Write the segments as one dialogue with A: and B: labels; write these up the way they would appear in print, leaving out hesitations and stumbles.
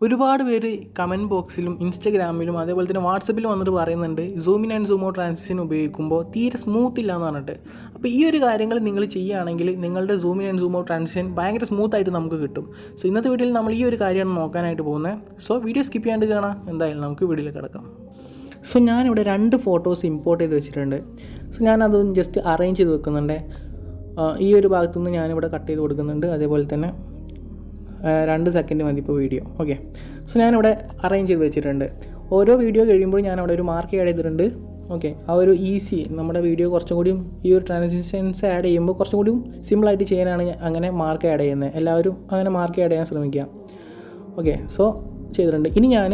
A: ഒരുപാട് പേര് കമൻറ്റ് ബോക്സിലും ഇൻസ്റ്റഗ്രാമിലും അതേപോലെ തന്നെ വാട്സപ്പിലും വന്നിട്ട് പറയുന്നുണ്ട് zoom in and zoom out transition ഉപയോഗിക്കുമ്പോൾ തീരെ സ്മൂത്ത് ഇല്ല എന്ന് പറഞ്ഞിട്ട്. അപ്പോൾ ഈ ഒരു കാര്യങ്ങൾ നിങ്ങൾ ചെയ്യുകയാണെങ്കിൽ നിങ്ങളുടെ zoom in and zoom out transition ഭയങ്കര സ്മൂത്തായിട്ട് നമുക്ക് കിട്ടും. സോ ഇന്നത്തെ വീഡിയോയിൽ നമ്മൾ ഈ ഒരു കാര്യമാണ് നോക്കാനായിട്ട് പോകുന്നത്. സോ വീഡിയോ സ്കിപ്പ് ചെയ്യാണ്ട് കാണാം. എന്തായാലും നമുക്ക് വീഡിയോയിൽ കിടക്കാം. സോ ഞാനിവിടെ 2 ഫോട്ടോസ് ഇമ്പോർട്ട് ചെയ്ത് വെച്ചിട്ടുണ്ട്. സോ ഞാനതൊന്ന് ജസ്റ്റ് അറേഞ്ച് ചെയ്ത് വെക്കുന്നുണ്ട്. ഈ ഒരു ഭാഗത്തുനിന്ന് ഞാനിവിടെ കട്ട് ചെയ്ത് കൊടുക്കുന്നുണ്ട്. അതേപോലെ തന്നെ 2 സെക്കൻഡ് മതി ഇപ്പോൾ വീഡിയോ. ഓക്കെ, സോ ഞാനിവിടെ അറേഞ്ച് ചെയ്ത് വെച്ചിട്ടുണ്ട്. ഓരോ വീഡിയോ കഴിയുമ്പോൾ ഞാനവിടെ ഒരു മാർക്ക് ആഡ് ചെയ്തിട്ടുണ്ട്. ഓക്കെ, ആ ഒരു ഈസി നമ്മുടെ വീഡിയോ കുറച്ചും കൂടിയും ഈ ഒരു ട്രാൻസിഷൻസ് ആഡ് ചെയ്യുമ്പോൾ കുറച്ചും കൂടിയും സിമ്പിളായിട്ട് ചെയ്യാനാണ് അങ്ങനെ മാർക്ക് ആഡ് ചെയ്യുന്നത്. എല്ലാവരും അങ്ങനെ മാർക്ക് ആഡ് ചെയ്യാൻ ശ്രമിക്കുക. ഓക്കെ, സോ ചെയ്തിട്ടുണ്ട്. ഇനി ഞാൻ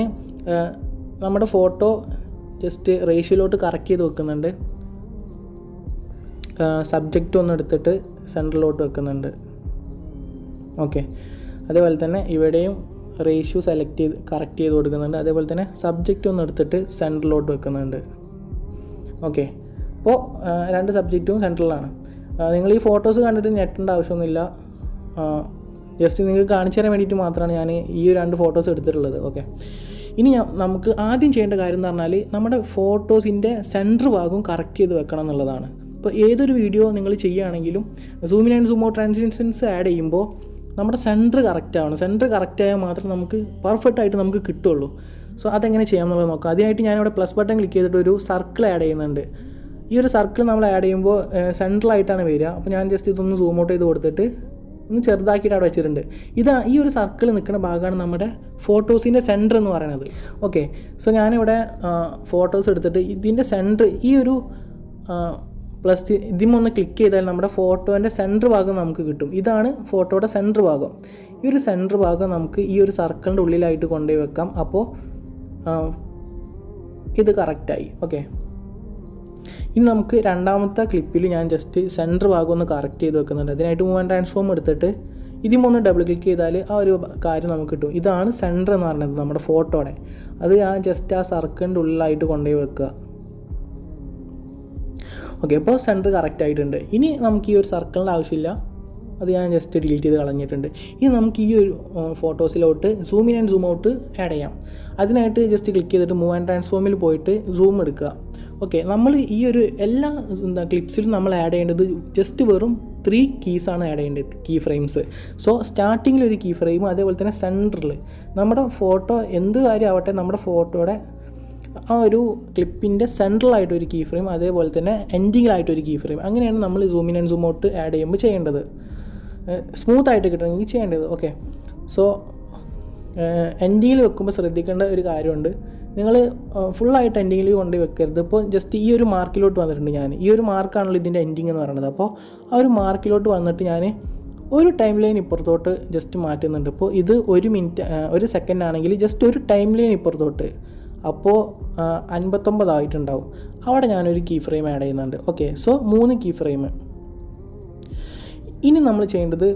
A: നമ്മുടെ ഫോട്ടോ ജസ്റ്റ് റേഷ്യോയിലോട്ട് കറക്റ്റ് ചെയ്ത് വെക്കുന്നുണ്ട്. സബ്ജക്റ്റ് ഒന്ന് എടുത്തിട്ട് സെൻറ്ററിലോട്ട് വെക്കുന്നുണ്ട്. ഓക്കെ, അതേപോലെ തന്നെ ഇവിടെയും റേഷ്യോ സെലക്ട് ചെയ്ത് കറക്റ്റ് ചെയ്ത് കൊടുക്കുന്നുണ്ട്. അതേപോലെ തന്നെ സബ്ജക്റ്റ് ഒന്ന് എടുത്തിട്ട് സെൻറ്ററിലോട്ട് വെക്കുന്നുണ്ട്. ഓക്കെ, അപ്പോൾ 2 സബ്ജക്റ്റും സെൻട്രലാണ്. നിങ്ങൾ ഈ ഫോട്ടോസ് കണ്ടിട്ട് ഞെട്ടേണ്ട ആവശ്യമൊന്നുമില്ല. ജസ്റ്റ് നിങ്ങൾക്ക് കാണിച്ചു തരാൻ വേണ്ടിയിട്ട് മാത്രമാണ് ഞാൻ ഈ 2 ഫോട്ടോസ് എടുത്തിട്ടുള്ളത്. ഓക്കെ, ഇനി നമുക്ക് ആദ്യം ചെയ്യേണ്ട കാര്യം എന്ന് പറഞ്ഞാൽ നമ്മുടെ ഫോട്ടോസിൻ്റെ സെൻറ്റർ ഭാഗം കറക്റ്റ് ചെയ്ത് വെക്കണം എന്നുള്ളതാണ്. ഇപ്പോൾ ഏതൊരു വീഡിയോ നിങ്ങൾ ചെയ്യുകയാണെങ്കിലും zoom in and zoom out transitions add ചെയ്യുമ്പോൾ നമ്മുടെ സെൻറ്റർ കറക്റ്റ് ആവണം. സെൻറ്റർ കറക്റ്റ് ആയാൽ മാത്രമേ നമുക്ക് പെർഫെക്റ്റ് ആയിട്ട് നമുക്ക് കിട്ടുള്ളൂ. സോ അതെങ്ങനെ ചെയ്യാമെന്നുള്ളത് നോക്കാം. അതിനായിട്ട് ഞാനിവിടെ പ്ലസ് ബട്ടൺ ക്ലിക്ക് ചെയ്തിട്ട് ഒരു സർക്കിൾ ആഡ് ചെയ്യുന്നുണ്ട്. ഈ ഒരു സർക്കിൾ നമ്മൾ ആഡ് ചെയ്യുമ്പോൾ സെൻട്രലായിട്ടാണ് വരിക. അപ്പോൾ ഞാൻ ജസ്റ്റ് ഇതൊന്ന് സൂം ഔട്ട് ചെയ്ത് കൊടുത്തിട്ട് ഒന്ന് ചെറുതാക്കിയിട്ട് അവിടെ വെച്ചിട്ടുണ്ട്. ഈ ഒരു സർക്കിൾ നിൽക്കുന്ന ഭാഗമാണ് നമ്മുടെ ഫോട്ടോസിൻ്റെ സെൻറ്റർ എന്ന് പറയുന്നത്. ഓക്കെ, സോ ഞാനിവിടെ ഫോട്ടോസ് എടുത്തിട്ട് ഇതിൻ്റെ സെൻറ്റർ ഈ ഒരു പ്ലസ് ഇതിമൊന്ന് ക്ലിക്ക് ചെയ്താൽ നമ്മുടെ ഫോട്ടോൻ്റെ സെൻറ്റർ ഭാഗം നമുക്ക് കിട്ടും. ഇതാണ് ഫോട്ടോയുടെ സെൻറ്റർ ഭാഗം. ഈ ഒരു സെൻറ്റർ ഭാഗം നമുക്ക് ഈ ഒരു സർക്കിളിൻ്റെ ഉള്ളിലായിട്ട് കൊണ്ടുപോയി വെക്കാം. അപ്പോൾ ഇത് കറക്റ്റായി. ഓക്കെ, ഇനി നമുക്ക് രണ്ടാമത്തെ ക്ലിപ്പിൽ ഞാൻ ജസ്റ്റ് സെൻറ്റർ ഭാഗം ഒന്ന് കറക്റ്റ് ചെയ്ത് വെക്കുന്നുണ്ട്. അതിനായിട്ട് മൂവ് ആൻഡ് ട്രാൻസ്ഫോം എടുത്തിട്ട് ഇതിമൊന്ന് ഡബിൾ ക്ലിക്ക് ചെയ്താൽ ആ ഒരു കാര്യം നമുക്ക് കിട്ടും. ഇതാണ് സെൻറ്റർ എന്ന് പറയുന്നത് നമ്മുടെ ഫോട്ടോയുടെ. അത് ഞാൻ ജസ്റ്റ് ആ സർക്കിളിൻ്റെ ഉള്ളിലായിട്ട് കൊണ്ടുപോയി വെക്കുക. ഓക്കെ, അപ്പോൾ സെൻറ്റർ കറക്റ്റ് ആയിട്ടുണ്ട്. ഇനി നമുക്ക് ഈ ഒരു സർക്കിളിൻ്റെ ആവശ്യമില്ല. അത് ഞാൻ ജസ്റ്റ് ഡിലീറ്റ് ചെയ്ത് കളഞ്ഞിട്ടുണ്ട്. ഇനി നമുക്ക് ഈ ഒരു ഫോട്ടോസിലോട്ട് zoom in and zoom out add ചെയ്യാം. അതിനായിട്ട് ജസ്റ്റ് ക്ലിക്ക് ചെയ്തിട്ട് മൂവ് ആൻഡ് ട്രാൻസ്ഫോമിൽ പോയിട്ട് സൂം എടുക്കുക. ഓക്കെ, നമ്മൾ ഈ ഒരു എല്ലാ ക്ലിപ്സിലും നമ്മൾ ആഡ് ചെയ്യേണ്ടത് ജസ്റ്റ് വെറും 3 കീസാണ് ആഡ് ചെയ്യേണ്ടത്, കീ ഫ്രെയിംസ്. സോ സ്റ്റാർട്ടിങ്ങിൽ ഒരു കീ ഫ്രെയിം, അതേപോലെ തന്നെ സെൻറ്ററിൽ നമ്മുടെ ഫോട്ടോ എന്ത് കാര്യമാവട്ടെ നമ്മുടെ ഫോട്ടോയുടെ ആ ഒരു ക്ലിപ്പിൻ്റെ സെൻട്രലായിട്ടൊരു കീ ഫ്രെയിം, അതേപോലെ തന്നെ എൻഡിങ്ങിലായിട്ടൊരു കീ ഫ്രെയിം. അങ്ങനെയാണ് നമ്മൾ zoom in and zoom out add ചെയ്യുമ്പോൾ ചെയ്യേണ്ടത്, സ്മൂത്തായിട്ട് കിട്ടണമെങ്കിൽ ചെയ്യേണ്ടത്. ഓക്കെ, സോ എൻഡിങ്ങിൽ വെക്കുമ്പോൾ ശ്രദ്ധിക്കേണ്ട ഒരു കാര്യമുണ്ട്. നിങ്ങൾ ഫുള്ളായിട്ട് എൻഡിങ്ങിൽ കൊണ്ട് വെക്കരുത്. ഇപ്പോൾ ജസ്റ്റ് ഈ ഒരു മാർക്കിലോട്ട് വന്നിട്ടുണ്ട്. ഞാൻ ഈ ഒരു മാർക്കാണല്ലോ ഇതിൻ്റെ എൻഡിങ് എന്ന് പറയുന്നത്. അപ്പോൾ ആ ഒരു മാർക്കിലോട്ട് വന്നിട്ട് ഞാൻ ഒരു ടൈം ലൈൻ ഇപ്പുറത്തോട്ട് ജസ്റ്റ് മാറ്റുന്നുണ്ട്. ഇപ്പോൾ ഇത് 1 മിനിറ്റ് 1 സെക്കൻഡ് ആണെങ്കിൽ ജസ്റ്റ് ഒരു ടൈം ലൈൻ ഇപ്പുറത്തോട്ട്, അപ്പോൾ 59 ആയിട്ടുണ്ടാവും. അവിടെ ഞാനൊരു കീ ഫ്രെയിം ആഡ് ചെയ്യുന്നുണ്ട്. Okay, so 3 key frame. ഇനി നമ്മൾ ചെയ്യേണ്ടത്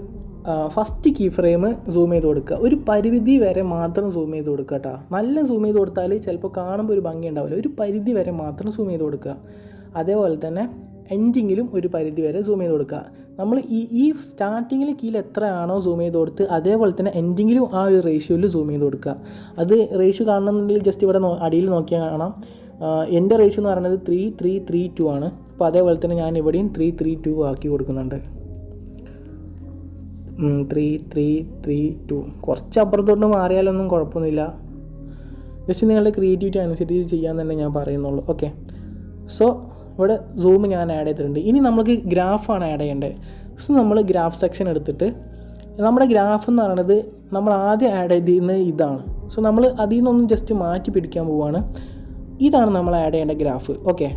A: ഫസ്റ്റ് കീ ഫ്രെയിം സൂം ചെയ്ത് കൊടുക്കുക. ഒരു പരിധി വരെ മാത്രം സൂം ചെയ്ത് കൊടുക്കുക കേട്ടോ. നല്ല സൂം ചെയ്ത് കൊടുത്താൽ ചിലപ്പോൾ കാണുമ്പോൾ ഒരു ഭംഗി ഉണ്ടാവില്ല. ഒരു പരിധി വരെ മാത്രം സൂം ചെയ്ത് കൊടുക്കുക. അതേപോലെ തന്നെ എൻഡിങ്ങിലും ഒരു പരിധി വരെ സൂം ചെയ്ത് കൊടുക്കുക. നമ്മൾ ഈ സ്റ്റാർട്ടിങ്ങിൽ കീയിൽ എത്രയാണോ സൂം ചെയ്ത് കൊടുത്ത് അതേപോലെ തന്നെ എൻഡിങ്ങിലും ആ ഒരു റേഷ്യോയിൽ സൂം ചെയ്ത് കൊടുക്കുക. അത് റേഷ്യോ കാണണമെന്നുണ്ടെങ്കിൽ ജസ്റ്റ് ഇവിടെ അടിയിൽ നോക്കിയാൽ കാണാം. എൻ്റെ റേഷ്യോ എന്ന് പറയുന്നത് 3:3:3:2 ആണ്. അപ്പോൾ അതേപോലെ തന്നെ ഞാൻ ഇവിടെയും 3:3:2 ആക്കി കൊടുക്കുന്നുണ്ട്. 3:3:3:2 കുറച്ച് അപ്പുറത്തോട്ട് മാറിയാലൊന്നും കുഴപ്പമൊന്നുമില്ല. ജസ്റ്റ് നിങ്ങളുടെ ക്രിയേറ്റിവിറ്റി അനുസരിച്ച് ചെയ്യാൻ തന്നെ ഞാൻ പറയുന്നുള്ളൂ. ഓക്കെ, സോ ഇവിടെ സൂം ഞാൻ ആഡ് ചെയ്തിട്ടുണ്ട്. ഇനി നമുക്ക് ഗ്രാഫാണ് ആഡ് ചെയ്യേണ്ടത്. സോ നമ്മൾ ഗ്രാഫ് സെക്ഷൻ എടുത്തിട്ട് നമ്മുടെ ഗ്രാഫ് എന്ന് പറയുന്നത് നമ്മൾ ആദ്യം ആഡ് ചെയ്തിരുന്നത് ഇതാണ്. സോ നമ്മൾ അതിൽ നിന്നൊന്നും ജസ്റ്റ് മാറ്റി പിടിക്കാൻ പോവുകയാണ്. ഇതാണ് നമ്മൾ ആഡ് ചെയ്യേണ്ട ഗ്രാഫ്. ഓക്കെ,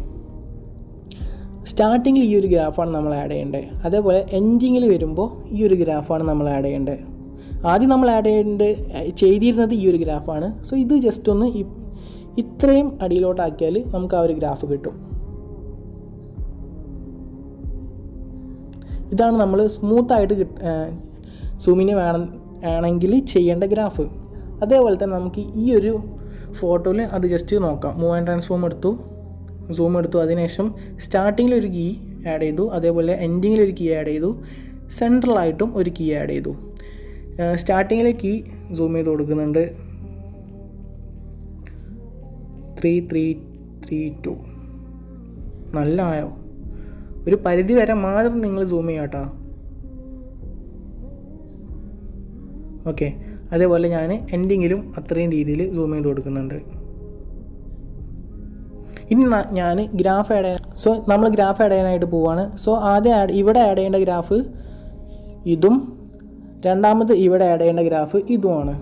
A: സ്റ്റാർട്ടിങ്ങിൽ ഈ ഒരു ഗ്രാഫാണ് നമ്മൾ ആഡ് ചെയ്യേണ്ടത്. അതേപോലെ എൻഡിങ്ങിൽ വരുമ്പോൾ ഈ ഒരു ഗ്രാഫാണ് നമ്മൾ ആഡ് ചെയ്യേണ്ടത്. ആദ്യം നമ്മൾ ചെയ്തിരുന്നത് ഈ ഒരു ഗ്രാഫാണ്. സോ ഇത് ജസ്റ്റ് ഒന്ന് ഇത്രയും അടിയിലോട്ടാക്കിയാൽ നമുക്ക് ആ ഒരു ഗ്രാഫ് കിട്ടും. ഇതാണ് നമ്മൾ സ്മൂത്തായിട്ട് സൂമിന് ആണെങ്കിൽ ചെയ്യേണ്ട ഗ്രാഫ്. അതേപോലെ തന്നെ നമുക്ക് ഈ ഒരു ഫോട്ടോയിൽ അത് ജസ്റ്റ് നോക്കാം. മൂവ് ആൻഡ് ട്രാൻസ്ഫോം എടുത്തു, സൂം എടുത്തു, അതിനുശേഷം സ്റ്റാർട്ടിങ്ങിലൊരു കീ ആഡ് ചെയ്തു, അതേപോലെ എൻഡിങ്ങിലൊരു കീ ആഡ് ചെയ്തു, സെൻട്രലായിട്ടും ഒരു കീ ആഡ് ചെയ്തു. സ്റ്റാർട്ടിങ്ങിലെ കീ സൂം ചെയ്ത് കൊടുക്കുന്നുണ്ട്, 3332. നല്ല ആയോ? ഒരു പരിധി വരെ മാത്രം നിങ്ങൾ സൂം ചെയ്യാം കേട്ടോ. ഓക്കെ, അതേപോലെ ഞാൻ എൻഡിങ്ങിലും അത്രയും രീതിയിൽ സൂം ചെയ്ത് കൊടുക്കുന്നുണ്ട്. ഇനി ഞാൻ ഗ്രാഫ് ആഡ് ചെയ്യാൻ നമ്മൾ ഗ്രാഫ് ആഡ് ചെയ്യാനായിട്ട് പോവുകയാണ്. സോ ആദ്യം ഇവിടെ ആഡ് ചെയ്യേണ്ട ഗ്രാഫ് ഇതും, രണ്ടാമത് ഇവിടെ ആഡ് ചെയ്യേണ്ട ഗ്രാഫ് ഇതുമാണ്.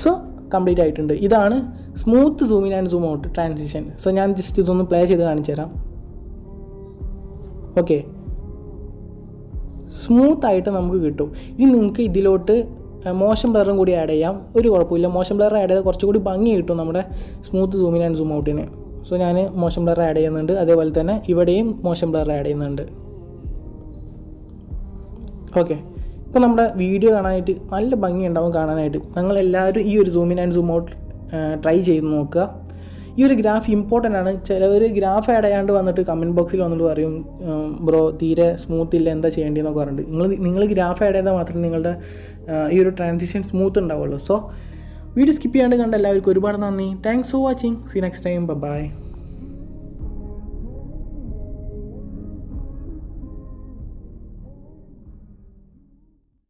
A: സോ കംപ്ലീറ്റ് ആയിട്ടുണ്ട്. ഇതാണ് smooth zoom in and zoom out transition. So ഞാൻ ജസ്റ്റ് ഇതൊന്ന് പ്ലേ ചെയ്ത് കാണിച്ചു തരാം. ഓക്കെ, സ്മൂത്തായിട്ട് നമുക്ക് കിട്ടും. ഇനി നിങ്ങൾക്ക് ഇതിലോട്ട് മോഷൻ ബ്ലറും കൂടി ആഡ് ചെയ്യാം, ഒരു കുഴപ്പമില്ല. മോഷൻ ബ്ലർ ആഡ് ചെയ്താൽ കുറച്ചുകൂടി ഭംഗി കിട്ടും നമ്മുടെ smooth zoom in and zoom ഔട്ടിന്. സോ ഞാൻ മോഷൻ ബ്ലർ ആഡ് ചെയ്യുന്നുണ്ട്, അതേപോലെ തന്നെ ഇവിടെയും മോഷൻ ബ്ലർ ആഡ് ചെയ്യുന്നുണ്ട്. ഓക്കെ, ഇപ്പോൾ നമ്മുടെ വീഡിയോ കാണാനായിട്ട് നല്ല ഭംഗി ഉണ്ടാവും കാണാനായിട്ട്. നിങ്ങളെല്ലാവരും ഈ ഒരു zoom in and zoom out try ചെയ്ത് നോക്കുക. ഈ ഒരു ഗ്രാഫ് ഇമ്പോർട്ടൻ്റ് ആണ്. ചിലവർ ഗ്രാഫ് ആഡ് ചെയ്യാണ്ട് വന്നിട്ട് കമൻറ്റ് ബോക്സിൽ വന്നിട്ട് പറയും ബ്രോ തീരെ സ്മൂത്ത് ഇല്ല, എന്താ ചെയ്യേണ്ടതെന്നൊക്കെ പറഞ്ഞിട്ട്. നിങ്ങൾ ഗ്രാഫ് ആഡ് ചെയ്താൽ മാത്രമേ നിങ്ങളുടെ ഈ ഒരു ട്രാൻസിഷൻ സ്മൂത്ത് ഉണ്ടാവുള്ളൂ. സോ വീഡിയോ സ്കിപ്പ് ചെയ്യാണ്ട് കണ്ട എല്ലാവർക്കും ഒരുപാട് നന്ദി. Thanks for watching. See next time. By.